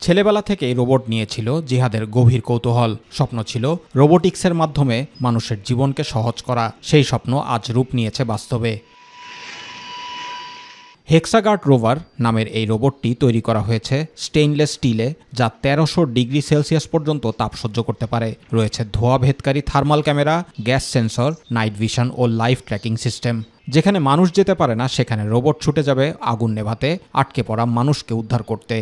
ছেলেবেলা থেকেই রোবট নিয়েছিল জিহাদের গভীর কৌতূহল। স্বপ্ন ছিল রোবোটিক্সের মাধ্যমে মানুষের জীবনকে সহজ করা। সেই স্বপ্ন আজ রূপ নিয়েছে বাস্তবে। হেক্সাগার্ড রোভার নামের এই রোবটটি তৈরি করা হয়েছে স্টেইনলেস স্টিলে, যা 1300 ডিগ্রি সেলসিয়াস পর্যন্ত তাপ সহ্য করতে পারে। রয়েছে ধোঁয়াভেদকারী thermal camera, gas sensor, night vision ও লাইভ ট্র্যাকিং সিস্টেম। যেখানে মানুষ যেতে পারে না, সেখানে রোবট ছুটে যাবে আগুন নেভাতে, আটকে পড়া মানুষকে উদ্ধার করতে।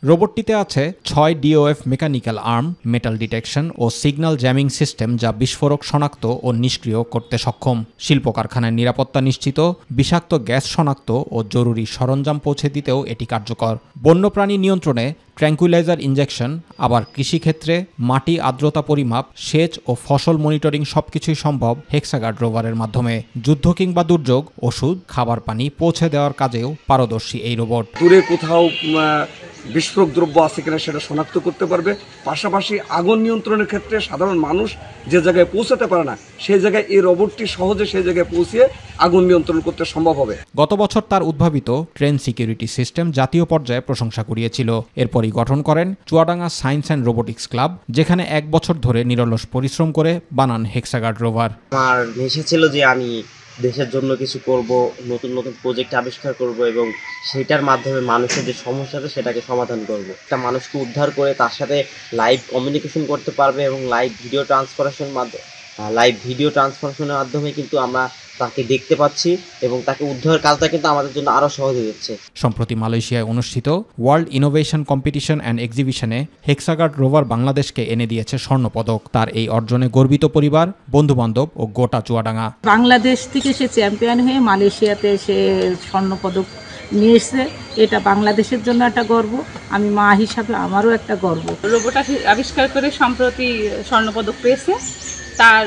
রোবটটিতে আছে 6 DOF mechanical arm, metal detection ও সিগন্যাল জ্যামিং সিস্টেম, যা বিস্ফোরক শনাক্ত ও নিষ্ক্রিয় করতে সক্ষম। শিল্প কারখানায় নিরাপত্তা নিশ্চিত, বিষাক্ত গ্যাস শনাক্ত ও জরুরি সরঞ্জাম পৌঁছে দিতেও এটি কার্যকর। বন্যপ্রাণী নিয়ন্ত্রণে ট্র্যাঙ্কুইলাইজার ইনজেকশন, আবার কৃষিক্ষেত্রে মাটি আর্দ্রতা পরিমাপ, সেচ ও ফসল মনিটরিং সবকিছুই সম্ভব হেক্সাগার্ড রোভারের মাধ্যমে। যুদ্ধ কিংবা দুর্যোগ, ওষুধ, খাবার পানি পৌঁছে দেওয়ার কাজেও পারদর্শী এই রোবট। দূরে কোথাও বিস্ফোরক দ্রব্য আছে কিনা সেটা শনাক্ত করতে পারবে। পাশাপাশি আগুন নিয়ন্ত্রণের ক্ষেত্রে সাধারণ মানুষ যে জায়গায় পৌঁছাতে পারে না, সেই জায়গায় এই রোবটটি সহজে সেই জায়গায় পৌঁছিয়ে আগুন নিয়ন্ত্রণ করতে সম্ভব হবে। গত বছর তার উদ্ভাবিত ট্রেন সিকিউরিটি সিস্টেম জাতীয় পর্যায়ে প্রশংসা কুড়িয়েছিল। এরপরই গঠন করেন Chuadanga science and robotics club, যেখানে 1 বছর ধরে নিরলস পরিশ্রম করে বানান হেক্সাগার্ড রোভার। আমার নেশা ছিল যে আমি দেশের জন্য কিছু করব, নতুন নতুন প্রজেক্ট আবিষ্কার করব এবং সেটার মাধ্যমে মানুষের যে সমস্যা আছে সেটাকে সমাধান করব। একটা মানুষকে উদ্ধার করে তার সাথে লাইভ কমিউনিকেশন করতে পারবে এবং লাইভ ভিডিও ট্রান্সফারেশনের মাধ্যমে কিন্তু আমরা তাকে দেখতে পাচ্ছি এবং তাকে উদ্ধারের কাজটা কিন্তু আমাদের জন্য আরও সহজ হয়ে যাচ্ছে। সম্প্রতি মালয়েশিয়ায় অনুষ্ঠিত ওয়ার্ল্ড ইনোভেশন কম্পিটিশন অ্যান্ড এক্সিবিশনে হেক্সাগার্ড রোভার বাংলাদেশকে এনে দিয়েছে স্বর্ণপদক। তার এই অর্জনে গর্বিত পরিবার, বন্ধুবান্ধব ও গোটা চুয়াডাঙ্গা। বাংলাদেশ থেকে সে চ্যাম্পিয়ন হয়ে মালয়েশিয়াতে সে স্বর্ণপদক নিয়ে এসছে। এটা বাংলাদেশের জন্য একটা গর্ব, আমি মা হিসাবে আমারও একটা গর্ব। রোবট আবিষ্কার করে সম্প্রতি স্বর্ণপদক পেয়েছে। তার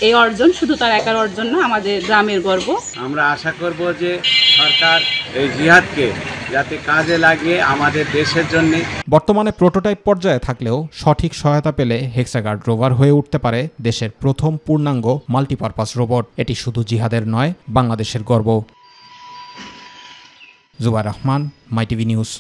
এই অর্জন শুধু তার একার অর্জন না, আমাদের গ্রামের গর্ব। আমরা আশা করব যে সরকার এই জিহাদকে যাতে কাজে লাগিয়ে আমাদের দেশের জন্য। বর্তমানে প্রোটোটাইপ পর্যায়ে থাকলেও সঠিক সহায়তা পেলে হেক্সাগার্ড রোভার হয়ে উঠতে পারে দেশের প্রথম পূর্ণাঙ্গ মাল্টিপারপাস রোবট। এটি শুধু জিহাদের নয়, বাংলাদেশের গর্ব। জুবাইর রহমান, মাই টিভি নিউজ।